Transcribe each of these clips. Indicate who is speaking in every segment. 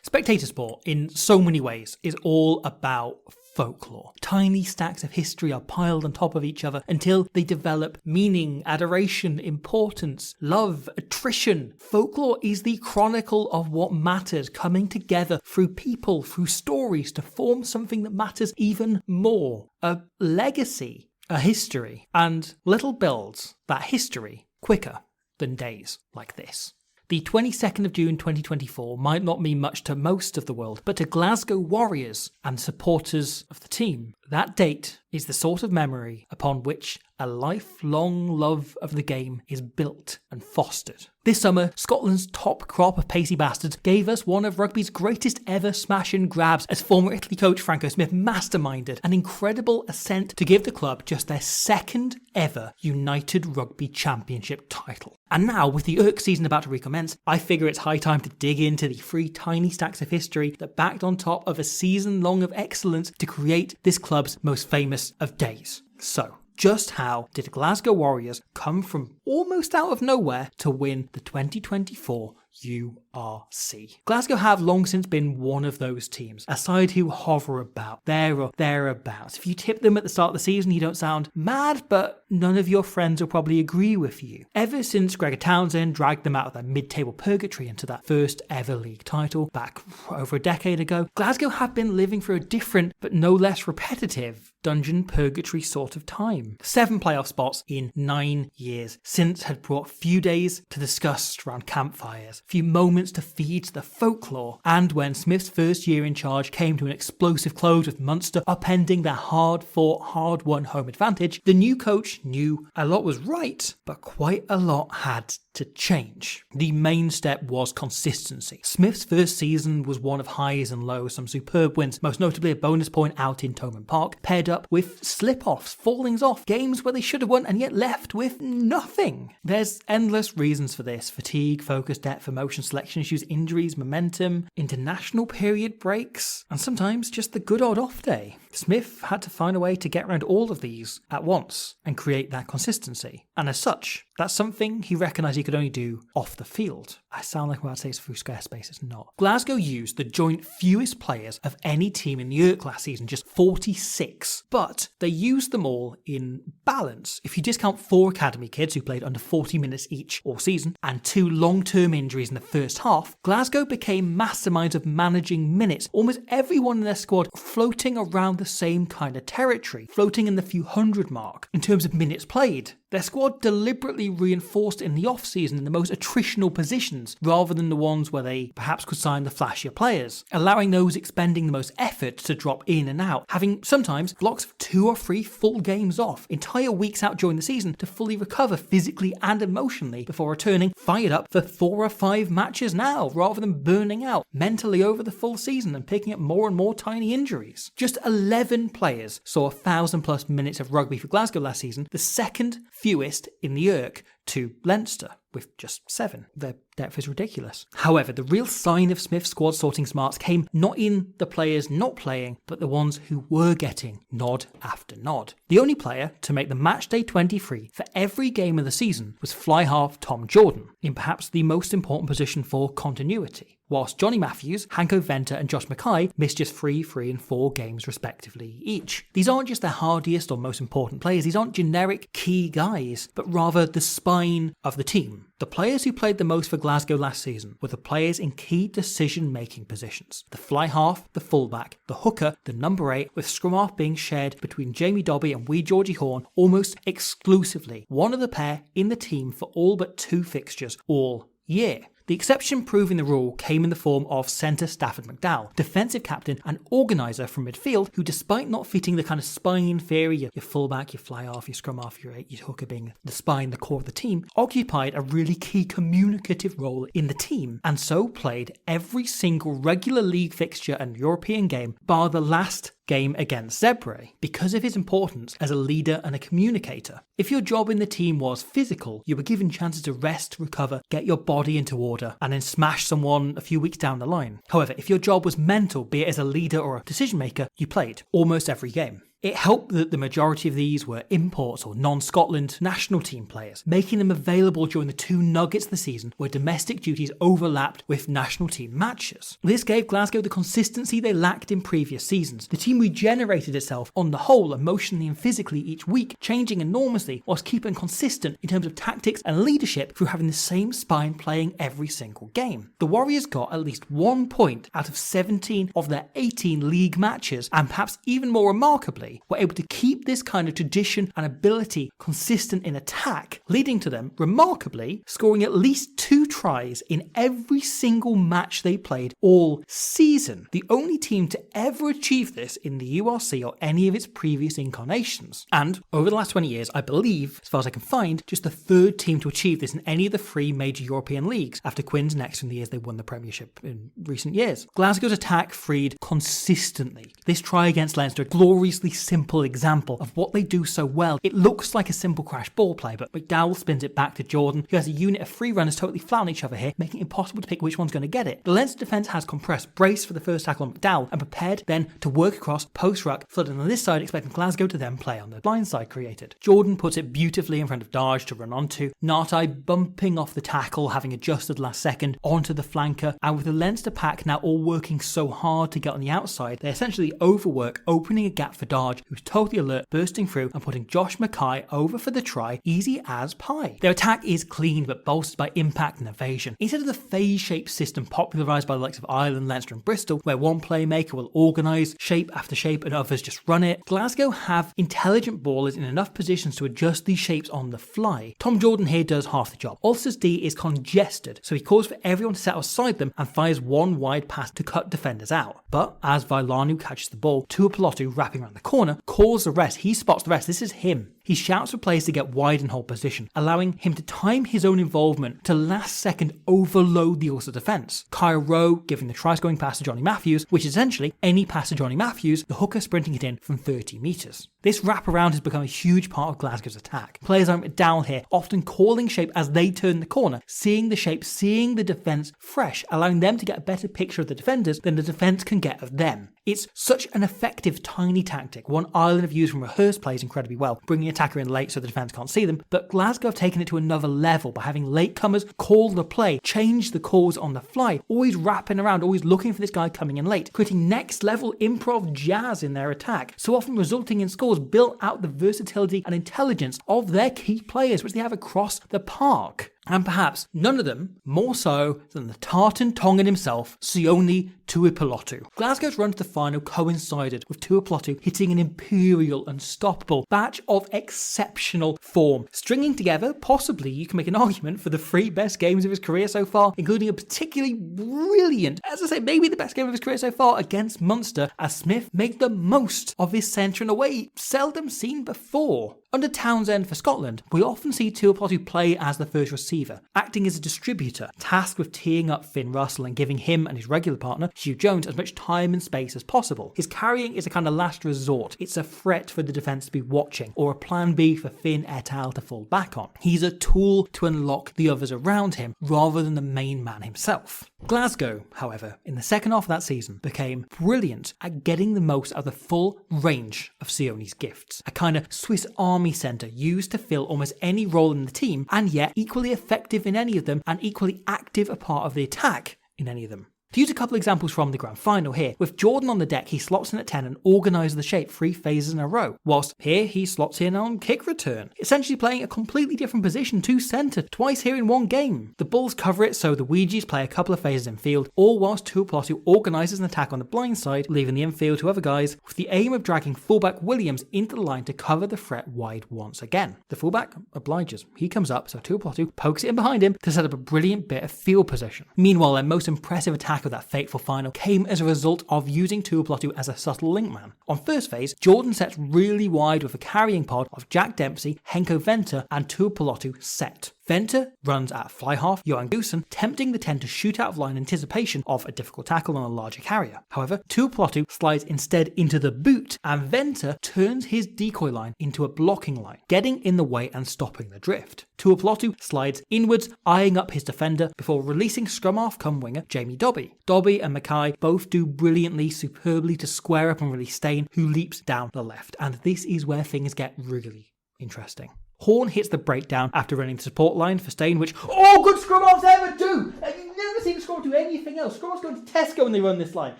Speaker 1: Spectator sport, in so many ways, is all about folklore. Tiny stacks of history are piled on top of each other until they develop meaning, adoration, importance, love, attrition. Folklore is the chronicle of what matters, coming together through people, through stories, to form something that matters even more. A legacy, a history, and little builds that history quicker than days like this. The 22nd of June 2024 might not mean much to most of the world, but to Glasgow Warriors and supporters of the team, that date is the sort of memory upon which a lifelong love of the game is built and fostered. This summer, Scotland's top crop of pacey bastards gave us one of rugby's greatest ever smash and grabs as former Italy coach Franco Smith masterminded an incredible ascent to give the club just their second ever United Rugby Championship title. And now, with the URC season about to recommence, I figure it's high time to dig into the 3 tiny stacks of history that backed on top of a season long of excellence to create this club's most famous of days. So, just how did Glasgow Warriors come from almost out of nowhere to win the 2024 URC? Glasgow have long since been one of those teams, a side who hover about there or thereabouts. If you tip them at the start of the season, you don't sound mad, but none of your friends will probably agree with you. Ever since Gregor Townsend dragged them out of their mid-table purgatory into that first ever league title back over a decade ago, Glasgow have been living through a different but no less repetitive dungeon purgatory sort of time. 7 playoff spots in 9 years since had brought few days to discuss around campfires, few moments to feed the folklore, and when Smith's first year in charge came to an explosive close with Munster upending their hard-fought, hard-won home advantage, the new coach knew a lot was right, but quite a lot had to change. The main step was consistency. Smith's first season was one of highs and lows, some superb wins, most notably a bonus point out in Thomond Park, paired up with slip-offs, fallings off, games where they should have won and yet left with nothing. There's endless reasons for this: fatigue, focus, depth, emotion, selection issues, injuries, momentum, international period breaks, and sometimes just the good old off day. Smith had to find a way to get around all of these at once and create that consistency. And as such, that's something he recognised he could only do off the field. I sound like I'm about to say it's through Squarespace, it's not. Glasgow used the joint fewest players of any team in the URC last season, just 46, but they used them all in balance. If you discount 4 academy kids who played under 40 minutes each all season, and 2 long-term injuries in the first half, Glasgow became masterminds of managing minutes, almost everyone in their squad floating around the same kind of territory, floating in the few hundred mark in terms of minutes played. Their squad deliberately reinforced in the off-season in the most attritional positions, rather than the ones where they perhaps could sign the flashier players, allowing those expending the most effort to drop in and out, having sometimes blocks of 2 or 3 full games off, entire weeks out during the season to fully recover physically and emotionally before returning fired up for 4 or 5 matches now, rather than burning out mentally over the full season and picking up more and more tiny injuries. Just 11 players saw 1,000+ minutes of rugby for Glasgow last season, the second fewest in the URC to Leinster, with just 7. Their depth is ridiculous. However, the real sign of Smith's squad sorting smarts came not in the players not playing, but the ones who were getting nod after nod. The only player to make the matchday 23 for every game of the season was fly half Tom Jordan, in perhaps the most important position for continuity, whilst Johnny Matthews, Hanko Venter and Josh Mackay missed just 3, 3 and 4 games respectively each. These aren't just their hardiest or most important players, these aren't generic key guys, but rather the spine of the team. The players who played the most for Glasgow last season were the players in key decision-making positions. The fly half, the fullback, the hooker, the number 8, with scrum half being shared between Jamie Dobby and wee Georgie Horn almost exclusively, one of the pair in the team for all but 2 fixtures all year. The exception proving the rule came in the form of centre Stafford McDowell, defensive captain and organiser from midfield, who despite not fitting the kind of spine theory, your fullback, your fly half, your scrum half, your hooker being the spine, the core of the team, occupied a really key communicative role in the team, and so played every single regular league fixture and European game, bar the last game against Zebre, because of his importance as a leader and a communicator. If your job in the team was physical, you were given chances to rest, recover, get your body into order, and then smash someone a few weeks down the line. However, if your job was mental, be it as a leader or a decision maker, you played almost every game. It helped that the majority of these were imports or non-Scotland national team players, making them available during the 2 nuggets of the season where domestic duties overlapped with national team matches. This gave Glasgow the consistency they lacked in previous seasons. The team regenerated itself on the whole emotionally and physically each week, changing enormously whilst keeping consistent in terms of tactics and leadership through having the same spine playing every single game. The Warriors got at least 1 point out of 17 of their 18 league matches, and perhaps even more remarkably, were able to keep this kind of tradition and ability consistent in attack, leading to them, remarkably, scoring at least 2 tries in every single match they played all season. The only team to ever achieve this in the URC or any of its previous incarnations. And over the last 20 years, I believe, as far as I can find, just the 3rd team to achieve this in any of the 3 major European leagues, after Quins next in the years they won the Premiership in recent years. Glasgow's attack freed consistently. This try against Leinster, a gloriously simple example of what they do so well. It looks like a simple crash ball play, but McDowell spins it back to Jordan, who has a unit of 3 runners totally flat on each other here, making it impossible to pick which one's going to get it. The Leinster defence has compressed, braced for the first tackle on McDowell, and prepared then to work across post-ruck, flooding on this side, expecting Glasgow to then play on the blind side created. Jordan puts it beautifully in front of Darge to run onto, Nartai bumping off the tackle, having adjusted last second, onto the flanker, and with the Leinster pack now all working so hard to get on the outside, they essentially overwork, opening a gap for Darge, who's totally alert, bursting through and putting Josh Mackay over for the try, easy as pie. Their attack is clean but bolstered by impact and evasion. Instead of the phase-shaped system popularised by the likes of Ireland, Leinster and Bristol, where one playmaker will organise shape after shape and others just run it, Glasgow have intelligent ballers in enough positions to adjust these shapes on the fly. Tom Jordan here does half the job. Ulster's D is congested, so he calls for everyone to set aside them and fires one wide pass to cut defenders out. But as Vailanu catches the ball, Tuipulotu wrapping around the corner, calls the rest. He spots the rest. This is him. He shouts for players to get wide and hold position, allowing him to time his own involvement to last second overload the Ulster defence. Kyle Rowe giving the try-scoring pass to Johnny Matthews, which is essentially any pass to Johnny Matthews, the hooker sprinting it in from 30 metres. This wraparound has become a huge part of Glasgow's attack. Players like McDowell here, often calling shape as they turn the corner, seeing the shape, seeing the defence fresh, allowing them to get a better picture of the defenders than the defence can get of them. It's such an effective tiny tactic, one Ireland have used from rehearsed plays incredibly well, bringing attacker in late so the defence can't see them, but Glasgow have taken it to another level by having latecomers call the play, change the calls on the fly, always wrapping around, always looking for this guy coming in late, creating next level improv jazz in their attack, so often resulting in scores built out the versatility and intelligence of their key players, which they have across the park. And perhaps none of them more so than the tartan Tongan himself, Sione Tuipulotu. Glasgow's run to the final coincided with Tuipulotu hitting an imperial, unstoppable batch of exceptional form, stringing together, possibly you can make an argument, for the 3 best games of his career so far, including a particularly brilliant, as I say, maybe the best game of his career so far against Munster, as Smith made the most of his centre in a way seldom seen before. Under Townsend for Scotland, we often see Tuipulotu play as the first receiver, acting as a distributor, tasked with teeing up Finn Russell and giving him and his regular partner, Hugh Jones, as much time and space as possible. His carrying is a kind of last resort. It's a threat for the defence to be watching, or a plan B for Finn et al. To fall back on. He's a tool to unlock the others around him, rather than the main man himself. Glasgow, however, in the second half of that season, became brilliant at getting the most out of the full range of Sione's gifts. A kind of Swiss Army centre used to fill almost any role in the team, and yet equally effective in any of them, and equally active a part of the attack in any of them. To use a couple examples from the grand final here, with Jordan on the deck, he slots in at 10 and organises the shape 3 phases in a row, whilst here he slots in on kick return, essentially playing a completely different position to centre, twice here in one game. The Bulls cover it so the Ouija's play a couple of phases in field, all whilst Tuipulotu organises an attack on the blind side, leaving the infield to other guys, with the aim of dragging fullback Williams into the line to cover the threat wide once again. The fullback obliges. He comes up, so Tuipulotu pokes it in behind him to set up a brilliant bit of field position. Meanwhile, their most impressive attack of that fateful final came as a result of using Tuipulotu as a subtle linkman. On first phase, Jordan sets really wide with a carrying pod of Jack Dempsey, Henko Venter and Tuipulotu set. Venter runs at fly half Johan Goosen, tempting the 10 to shoot out of line in anticipation of a difficult tackle on a larger carrier. However, Tuipulotu slides instead into the boot, and Venter turns his decoy line into a blocking line, getting in the way and stopping the drift. Tuipulotu slides inwards, eyeing up his defender before releasing scrum half come winger Jamie Dobby. Dobby and Mackay both do brilliantly, superbly to square up and release Stain, who leaps down the left. And this is where things get really interesting. Horn hits the breakdown after running the support line for Stain, which all good scrum halves ever do. You've never seen scrum do anything else. Scrum halves go to Tesco when they run this line.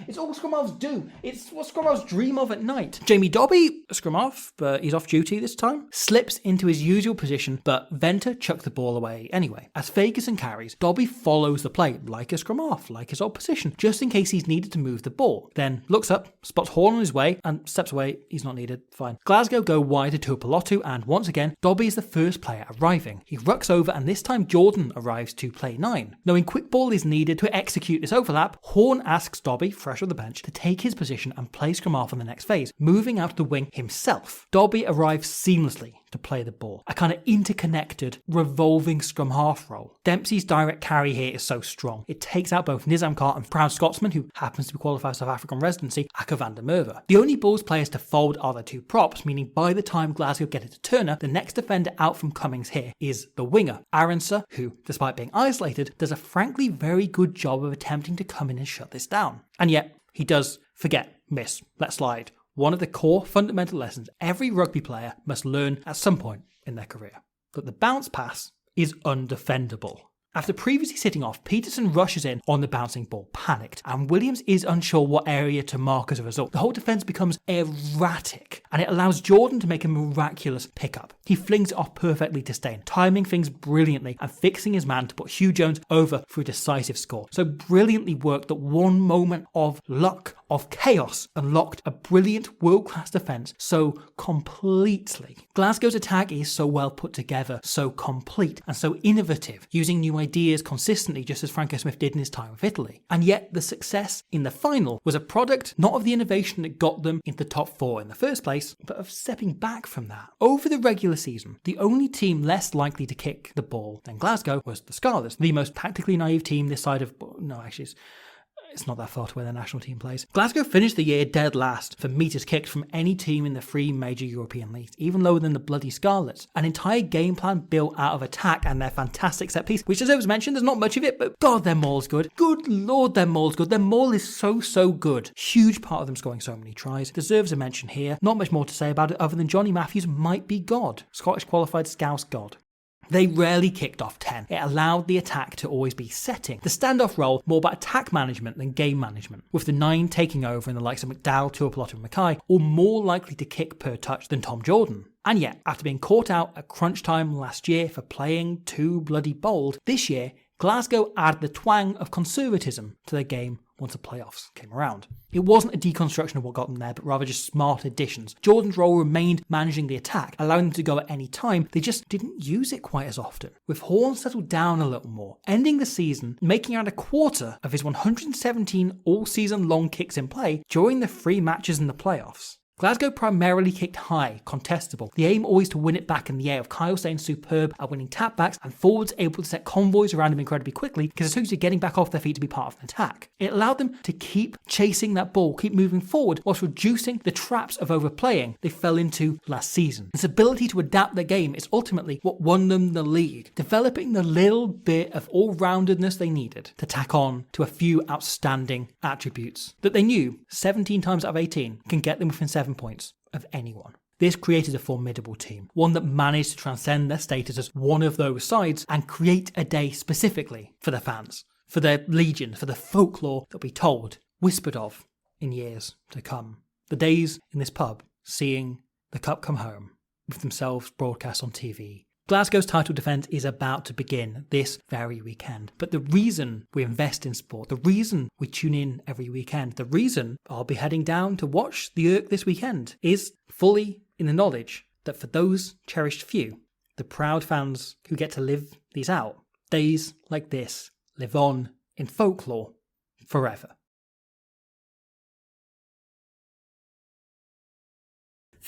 Speaker 1: It's all scrum halves do. It's what scrum halves dream of at night. Jamie Dobby, a scrum half, but he's off duty this time, slips into his usual position, but Venter chucks the ball away anyway. As Ferguson carries, Dobby follows the play like a scrum half, like his old position, just in case he's needed to move the ball. Then looks up, spots Horn on his way, and steps away. He's not needed. Fine. Glasgow go wide to Tuipulotu, and once again, Dobby is the first player arriving. He rucks over, and this time Jordan arrives to play 9. Knowing quick ball is needed to execute this overlap, Horn asks Dobby, fresh off the bench, to take his position and play scrum half on the next phase, moving out to the wing himself. Dobby arrives seamlessly to play the ball. A kind of interconnected, revolving scrum half role. Dempsey's direct carry here is so strong. It takes out both Nizam Khan and proud Scotsman, who happens to be qualified South African residency, Aka van der Merwe. The only Bulls players to fold are the 2 props, meaning by the time Glasgow get it to Turner, the next defender out from Cummings here is the winger, Aronsa, who, despite being isolated, does a frankly very good job of attempting to come in and shut this down. And yet, he does forget, miss, let slide. One of the core fundamental lessons every rugby player must learn at some point in their career. That the bounce pass is undefendable. After previously sitting off, Peterson rushes in on the bouncing ball, panicked, and Williams is unsure what area to mark as a result. The whole defence becomes erratic, and it allows Jordan to make a miraculous pickup. He flings it off perfectly to Stain, timing things brilliantly and fixing his man to put Hugh Jones over for a decisive score. So brilliantly worked that one moment of luck, of chaos, unlocked a brilliant world-class defence so completely. Glasgow's attack is so well put together, so complete, and so innovative, using new ideas consistently, just as Franco Smith did in his time with Italy. And yet the success in the final was a product not of the innovation that got them into the top 4 in the first place, but of stepping back from that. Over the regular season, the only team less likely to kick the ball than Glasgow was the Scarlets, the most tactically naive team this side of... No, actually, it's not that far to where their national team plays. Glasgow finished the year dead last for metres kicked from any team in the 3 major European leagues, even lower than the bloody Scarlets. An entire game plan built out of attack and their fantastic set piece, which deserves mention. There's not much of it, but God, their maul's good. Good Lord, their maul's good. Their maul is so good. Huge part of them scoring so many tries. Deserves a mention here. Not much more to say about it other than Johnny Matthews might be God. Scottish qualified Scouse God. They rarely kicked off 10. It allowed the attack to always be setting. The standoff role more about attack management than game management, with the 9 taking over and the likes of McDowell, Tuipulotu and Mackay all more likely to kick per touch than Tom Jordan. And yet, after being caught out at crunch time last year for playing too bloody bold, this year Glasgow added the twang of conservatism to their game once the playoffs came around. It wasn't a deconstruction of what got them there, but rather just smart additions. Jordan's role remained managing the attack, allowing them to go at any time. They just didn't use it quite as often. With Horn settled down a little more, ending the season, making around a quarter of his 117 all-season long kicks in play during the 3 matches in the playoffs. Glasgow primarily kicked high, contestable, the aim always to win it back in the air, with Kyle staying superb at winning tapbacks and forwards able to set convoys around him incredibly quickly because as soon as you're getting back off their feet to be part of an attack. It allowed them to keep chasing that ball, keep moving forward whilst reducing the traps of overplaying they fell into last season. This ability to adapt their game is ultimately what won them the league, developing the little bit of all-roundedness they needed to tack on to a few outstanding attributes that they knew 17 times out of 18 can get them within 7 points of anyone. This created a formidable team, one that managed to transcend their status as one of those sides and create a day specifically for their fans, for their legion, for the folklore that will be told, whispered of in years to come. The days in this pub, seeing the cup come home, with themselves broadcast on TV. Glasgow's title defence is about to begin this very weekend. But the reason we invest in sport, the reason we tune in every weekend, the reason I'll be heading down to watch the URC this weekend is fully in the knowledge that for those cherished few, the proud fans who get to live these out, days like this live on in folklore forever.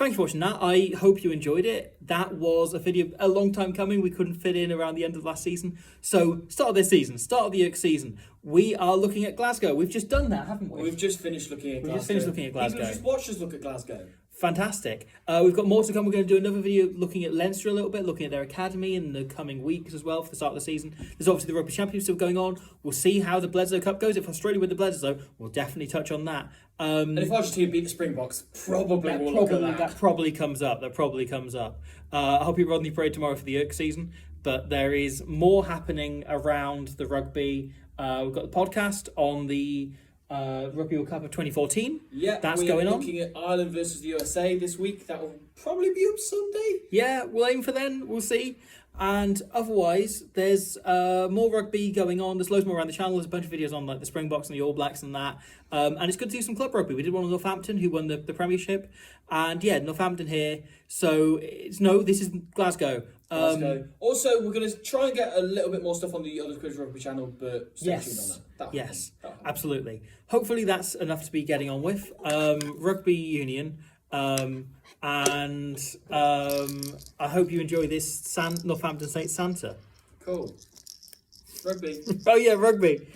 Speaker 1: Thank you for watching that. I hope you enjoyed it. That was a video a long time coming. We couldn't fit in around the end of last season. So, start of this season, start of the URC season, we are looking at Glasgow. We've just done that, haven't we?
Speaker 2: We've just finished looking at Glasgow. People have just watched us look at Glasgow.
Speaker 1: Fantastic. We've got more to come. We're going to do another video looking at Leinster a little bit, looking at their academy in the coming weeks as well for the start of the season. There's obviously the Rugby Championship still going on. We'll see how the Bledisloe Cup goes. If Australia win the Bledisloe, we'll definitely touch on that.
Speaker 2: And if Argentina beat the Springboks, we'll look at that.
Speaker 1: That probably comes up. I hope you're on the parade tomorrow for the URC season, but there is more happening around the rugby. We've got the podcast on the Rugby World Cup of 2014.
Speaker 2: Yeah,
Speaker 1: that's going on.
Speaker 2: We're looking at Ireland versus the USA this week. That will probably be up Sunday.
Speaker 1: Yeah, we'll aim for then. We'll see. And otherwise, there's more rugby going on. There's loads more around the channel. There's a bunch of videos on like the Springboks and the All Blacks and that. And it's good to do some club rugby. We did one on Northampton, who won the Premiership. And yeah, Northampton here. So this is Glasgow.
Speaker 2: Also, we're going to try and get a little bit more stuff on the other Quiz Rugby channel, but stay tuned on that.
Speaker 1: Yes, absolutely. Hopefully that's enough to be getting on with. Rugby Union. And I hope you enjoy this Northampton Saints Santa.
Speaker 2: Cool. Rugby.
Speaker 1: Oh yeah, rugby.